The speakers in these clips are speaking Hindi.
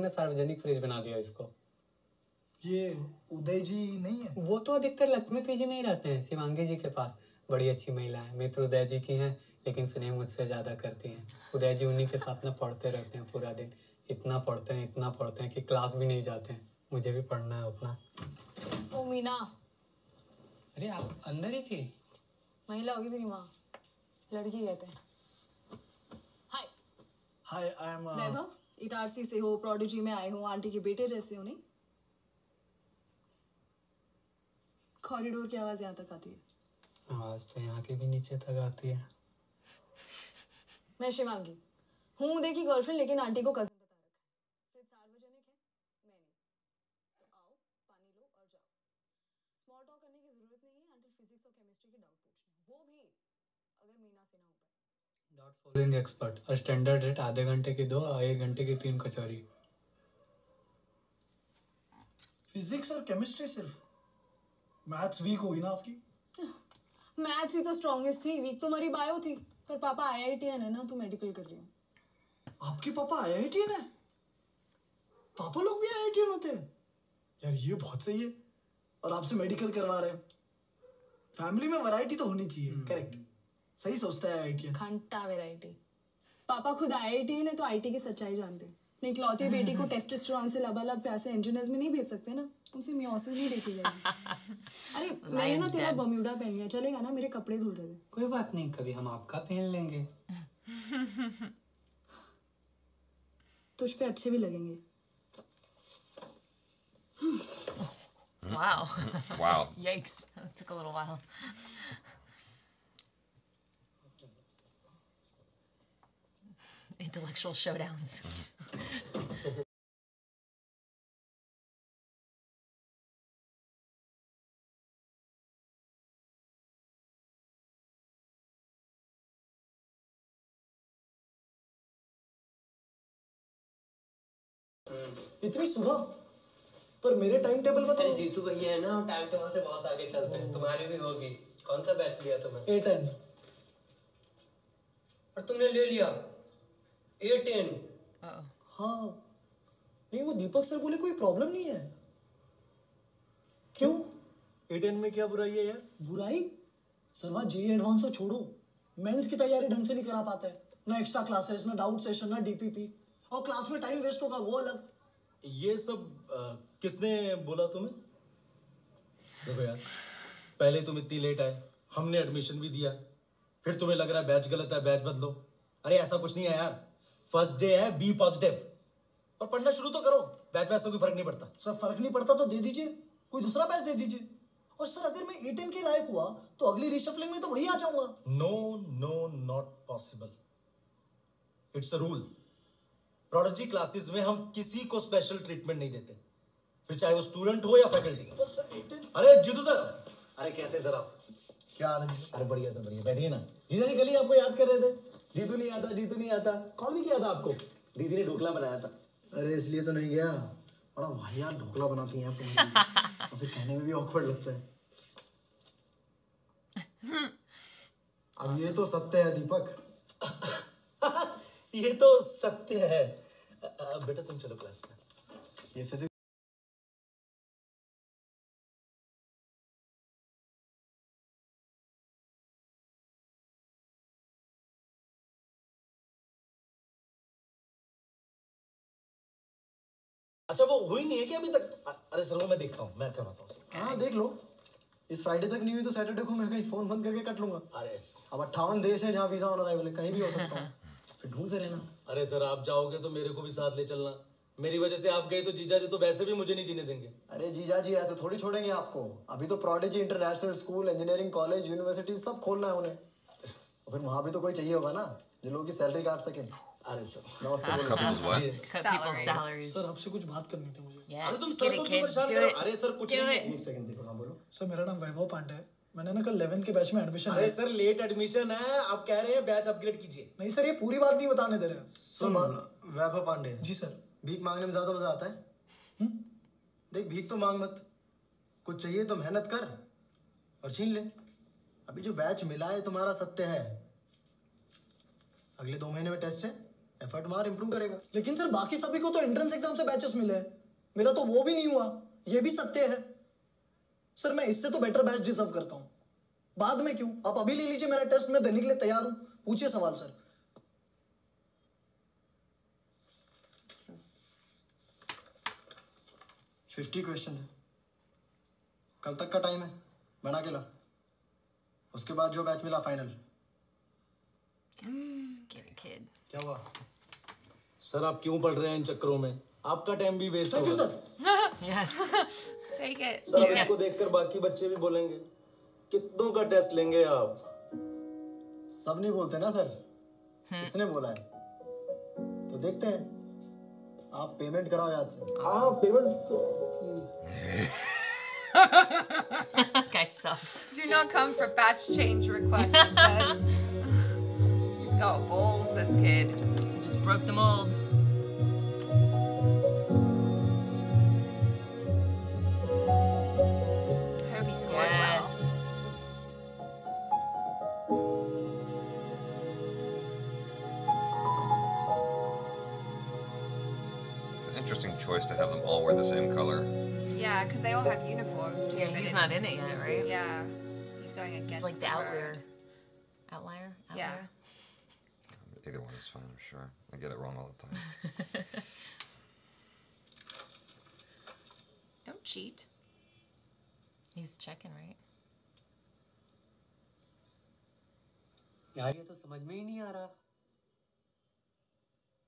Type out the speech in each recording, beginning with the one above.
ने सार्वजनिक फ्रिज बना दिया इसको। ये उदय जी नहीं है? वो तो अधिकतर लक्ष्मी पीजी में ही रहते हैं, शिवांगी जी के पास। बड़ी अच्छी महिला है, मित्र उदय जी की हैं, लेकिन स्नेह मुझसे ज्यादा करती हैं। उदय जी उन्हीं के साथ ना पढ़ते रहते हैं पूरा दिन। इतना पढ़ते हैं कि क्लास भी नहीं जाते हैं। मुझे भी पढ़ना है अपना। ओ मीना। अरे आप अंदर ही थी? महिला होगी तेरी माँ, लड़की कहते हैं। हाय हाय, आई एम वैभव, इटारसी से हो, प्रोडिजी में आए हो, आंटी के बेटे जैसे हो नहीं? कॉरिडोर की आवाज यहाँ तक आती है। आवाज तो यहाँ के भी नीचे तक आती है। मैं शिवांगी हूँ उदय की गर्लफ्रेंड, लेकिन आंटी को कजन बता रखा है। फिर सार्वजनिक है, मैं नहीं। तो आओ, पानी लो और जाओ। स्मॉल टॉक करने की जरूरत नहीं है अंटिल फिजिक्स और केमिस्ट्री के डाउट पूछना, वो भी अगर मीना से ना हो पाए। Dot following expert, standard rate आधे घंटे की 2 और 1 घंटे की 3 कचौरी। फिजिक्स और केमिस्ट्री सिर्फ? मैथ्स वीक होगी ना आपकी? मैथ्स ही तो स्ट्रॉन्गेस्ट थी, वीक तो मेरी बायो थी। पर पापा आईआईटीएन है ना, तो मेडिकल कर रही हूँ। आपके पापा आईआईटीएन है? पापा लोग भी आईआईटीएन होते हैं? यार ये बहुत सही है। और आपसे मेडिकल करवा रहे हैं। फैमिली में वैरायटी तो होनी चाहिए। करेक्ट, सही सोचता है आईआईटीएन। घंटा वैरायटी। पापा खुद आईआईटीएन है, तो आईटी की सच्चाई जानते हैं। अपनी इकलौती बेटी को टेस्टोस्टेरोन से लबालब प्यासे इंजीनियर्स में नहीं भेज सकते ना, उनसे मियोसिस नहीं देखी जाएगी। अरे मैंने ना तेरा बम्यूडा पहन लिया, चलेगा ना? मेरे कपड़े धुल रहे थे। कोई बात नहीं, कभी हम आपका पहन लेंगे। तुझ पे अच्छे भी लगेंगे। Wow. Wow. Yikes. That took a little while. Intellectual showdowns. इतनी सुबह? पर मेरे टाइम टेबल में तो जीतू भैया है ना, टाइम टेबल से बहुत आगे चलते हैं। तुम्हारी भी होगी। कौन सा बैच लिया तुमने? A10। और तुमने ले लिया A10? हाँ। नहीं, वो दीपक सर बोले कोई प्रॉब्लम नहीं है। क्यों? A10 में क्या बुराई है यार? बुराई? सर वहाँ जेईई एडवांस तो छोड़ो, मेंस की तैयारी ढंग से नहीं करा पाता है। ना एक्स्ट्रा क्लासेस, ना डाउट सेशन, ना डीपीपी, और क्लास में टाइम वेस्ट होगा वो अलग। ये सब किसने बोला तुम्हें? देखो यार, पहले तुम इतनी लेट आए, हमने एडमिशन भी दिया, फिर तुम्हें लग रहा है बैच गलत है, बैच बदलो। अरे ऐसा कुछ नहीं है यार, फर्स्ट डे है, बी पॉजिटिव और पढ़ना शुरू तो करो। बैच वैच से कोई फर्क नहीं पड़ता। सर फर्क नहीं पड़ता तो दे दीजिए, कोई दूसरा बैच दे दीजिए। और सर अगर मैं A10 के लायक हुआ तो अगली रिशफलिंग में तो वही आ जाऊंगा। No no, not possible. It's a rule. Prodigy classes में हम किसी को स्पेशल ट्रीटमेंट नहीं देते, फिर चाहे वो स्टूडेंट हो या फैकल्टी। अरे जीतू सर, अरे कैसे सर आप? क्या हाल है? अरे बढ़िया सर बढ़िया, बैठिए ना। जीजा जी कल ही आपको याद कर रहे थे, जीतू नहीं आता, जीतू नहीं आता। कॉल भी किया था आपको, दीदी ने ढोकला बनाया था। अरे इसलिए तो नहीं गया। बड़ा वाहियात ढोकला बनाती हैं आप तो फिर कहने में भी ऑकवर्ड लगता है। अब ये तो सत्य है दीपक। ये तो सत्य है। बेटा तुम चलो क्लास में। ये फिजिक्स अच्छा वो हुई नहीं है कि अभी तक? अरे सर वो मैं देखता हूँ, मैं करवाता हूँ। हाँ देख लो, इस फ्राइडे तक नहीं हुई तो सैटरडे को मैं कहीं फोन बंद करके कट लूंगा। अरे अब 58 देश है जहाँ वीजा ऑन अराइवल है, कहीं भी हो सकता हूँ। फिर ढूंढते रहना। अरे सर आप जाओगे तो मेरे को भी साथ ले चलना। मेरी वजह से आप गए तो जीजा जी तो वैसे भी मुझे नहीं जीने देंगे। अरे जीजा जी ऐसे थोड़ी छोड़ेंगे आपको। अभी तो prodigy international school, engineering college, university सब खोलना है उन्हें। और फिर वहाँ भी तो कोई चाहिए होगा ना जो लोगों की सैलरी काट सके। अरे सर नमस्ते। Cut people's salaries. सर आपसे कुछ बात करनी थी मुझे। Yes, अरे तुम get सर it, को kid. क्यों परेशान Do कर रहे it. हो? अरे सर कुछ Do नहीं it. है। एक सेकंड दीपक, हाँ बोलो। सर मेरा नाम वैभव पांडे है, मैंने ना कल 11 के बैच में एडमिशन अरे सर लेट एडमिशन है, आप कह रहे हैं बैच अपग्रेड कीजिए। नहीं सर, ये पूरी बात नहीं बताने दे रहे हैं। सुन वैभव पांडे जी सर। भीख मांगने में ज्यादा मजा आता है। देख भीख तो मांग मत, कुछ चाहिए तो मेहनत कर और छीन ले। अभी जो बैच मिला है तुम्हारा सत्य है। अगले 2 महीने में टेस्ट है, एफर्ट मार, इंप्रूव करेगा। लेकिन सर बाकी सभी को तो एंट्रेंस एग्जाम से बैचेस मिले हैं, मेरा तो वो भी नहीं हुआ, ये भी सत्य है। सर मैं इससे तो बेटर बैच डिजर्व करता हूँ। बाद में क्यों, आप अभी ले लीजिए मेरा टेस्ट, मैं देने के लिए तैयार हूँ। पूछिए सवाल सर। फिफ्टी क्वेश्चन है, कल तक का टाइम है, बना के ला। उसके बाद जो बैच मिला फाइनल। Scary kid. क्या हुआ? सर आप क्यों पढ़ रहे हैं इन चक्करों में? आपका टाइम भी वेस्ट थैंक यू होगा। Sir. Yes. Take it. Sir Yes. इसको देखकर बाकी बच्चे भी बोलेंगे कितनों का टेस्ट लेंगे आप? सब नहीं बोलते ना सर, इसने बोला है। तो देखते हैं, आप पेमेंट कराओ याद से। हाँ पेमेंट तो Guy sucks. Do not come for batch change requests, it says. He's got balls, this kid. He just broke the mold. Hope he scores well. It's an interesting choice to have them all wear the same color. Yeah, because they all have uniforms too. Yeah, but he's it's- not in it yet, right? Yeah, he's going against He's like the the outlier. herd. Outlier? Yeah. Outlier? Either one is fine, I'm sure. I get it wrong all the time. Don't cheat. He's checking, right? यार ये तो समझ में ही नहीं आ रहा।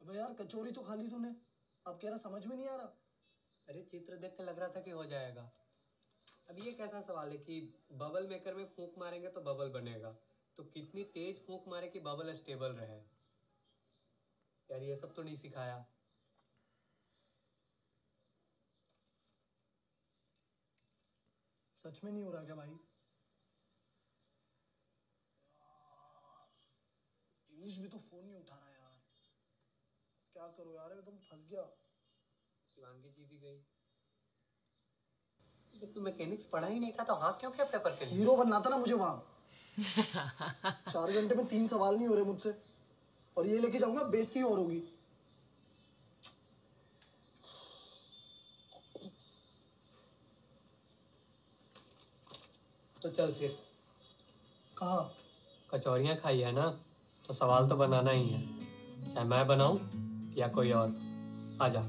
अबे यार कचौरी तो खा ली तूने, अब कह रहा समझ में नहीं आ रहा। अरे चित्र देख के लग रहा था कि हो जाएगा। अब ये कैसा सवाल है कि बबल मेकर में फूंक मारेंगे तो बबल बनेगा, तो कितनी तेज फूंक मारे कि बबल स्टेबल रहे। यार ये सब तो नहीं सिखाया। सच में नहीं हो रहा क्या भाई? पीयूष भी तो फोन नहीं उठा रहा यार, क्या करूं यार, एकदम फंस गया। शिवांगी जी भी गई। जब तू मैकेनिक्स पढ़ा ही नहीं था तो हाँ क्यों क्या पेपर के लिए? हीरो बनना था ना मुझे वहां। 4 घंटे में 3 सवाल नहीं हो रहे मुझसे, और ये लेके जाऊंगा बेइज्जती और होगी। तो चल फिर। कहाँ? कचौरियाँ खाई है ना, तो सवाल तो बनाना ही है, चाहे मैं बनाऊं या कोई और। आजा।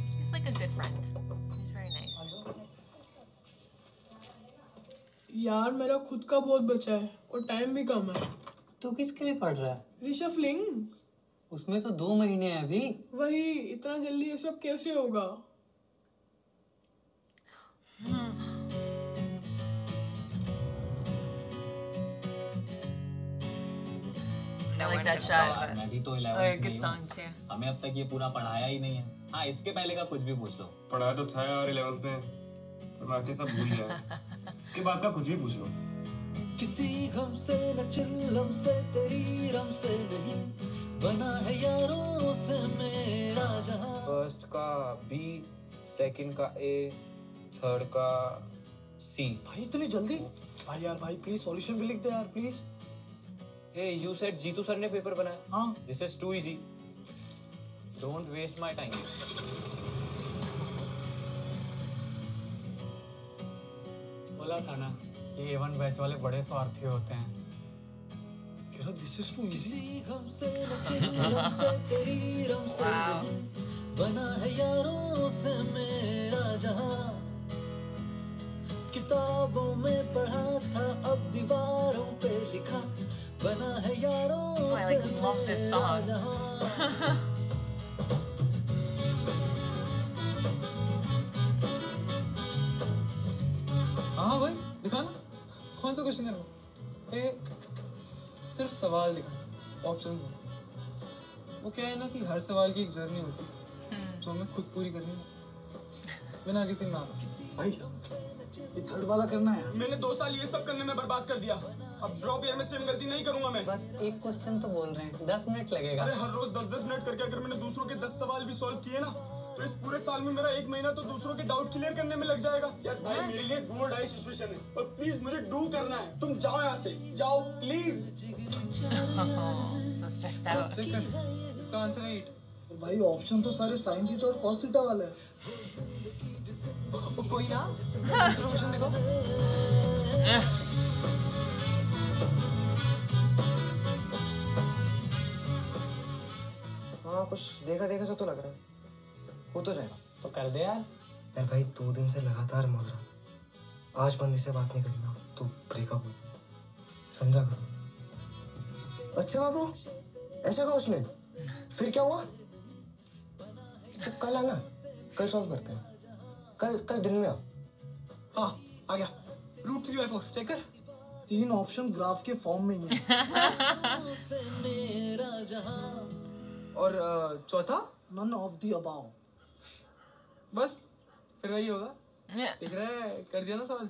He's like a good friend. He's very nice. यार मेरा खुद का बहुत बचा है और टाइम भी कम है। तू किसके लिए पढ़ रहा है? रिशफलिंग। उसमें तो 2 महीने हैं अभी। वही, इतना जल्दी ये सब कैसे होगा? No I like one that could shot. solve it. मैं भी तो Oh, 11th good में song हूँ। too. हमें अब तक ये पूरा पढ़ाया ही नहीं है। हाँ इसके पहले का कुछ भी पूछ लो। पढ़ाया तो था यार 11th में, पर बाकी सब भूल गया। इसके बाद का कुछ भी पूछ लो। किसी गम से न चिल्लम से तेरी रम से नहीं बना है यारों से मेरा जहां। फर्स्ट का बी, सेकंड का ए, थर्ड का सी। भाई इतनी जल्दी? भाई यार भाई प्लीज सॉल्यूशन भी लिख दे यार please. Hey you said Jitu sir ने पेपर बनाया। हाँ। This is too easy, don't waste my time. बोला था ना ये A1 बैच वाले बड़े स्वार्थी होते हैं। कह रहा दिस इज टू इजी। किसी गम से न चिल्लम से तेरी रम से नहीं बना है यारों से मेरा जहां। किताबों में पढ़ा था अब दीवारों पे लिखा बना है यारों I like love this song. हाँ भाई दिखा ना, कौन सा क्वेश्चन करना? ए सिर्फ सवाल दिखा, ऑप्शंस नहीं। वो क्या है ना कि हर सवाल की एक जर्नी होती है जो हमें खुद पूरी करनी है बिना किसी नाम। भाई ये थर्ड वाला करना है। मैंने 2 साल ये सब करने में बर्बाद कर दिया, अब ड्रॉप ईयर में सेम गलती नहीं करूंगा मैं। बस एक क्वेश्चन तो बोल रहे हैं, 10 मिनट लगेगा। अरे हर रोज 10-10 मिनट करके अगर मैंने दूसरों के 10 सवाल भी सॉल्व किए ना तो इस पूरे साल में मेरा 1 महीना तो दूसरों के डाउट क्लियर करने में लग जाएगा। यार भाई मेरे लिए डू और डाई सिचुएशन है और प्लीज मुझे डू करना है। तुम जाओ यहाँ से, जाओ please. So stressed out. Check कर, इसका आंसर है 8। भाई ऑप्शन तो सारे साइन थीटा और कॉस थीटा वाले हैं। कोई ना, दूसरा क्वेश्चन देखो। हाँ कुछ देखा देखा सा तो लग रहा है, हो तो जाएगा। तो कर दे यार। यार भाई 2 दिन से लगातार मोल रहा, आज बंदी से बात नहीं करी ना तो ब्रेकअप हो, समझा करो। अच्छा बाबू, ऐसा कहा उसने, फिर क्या हुआ? तो कल आना, कल सॉल्व करते हैं, कल दिन में आओ। हाँ आ गया। रूट 3/4 चेक कर। 3 ऑप्शन ग्राफ के फॉर्म में ही है। और चौथा नन ऑफ द अबाव। बस फिर वही होगा। दिख रहा है, कर दिया ना सॉल्व।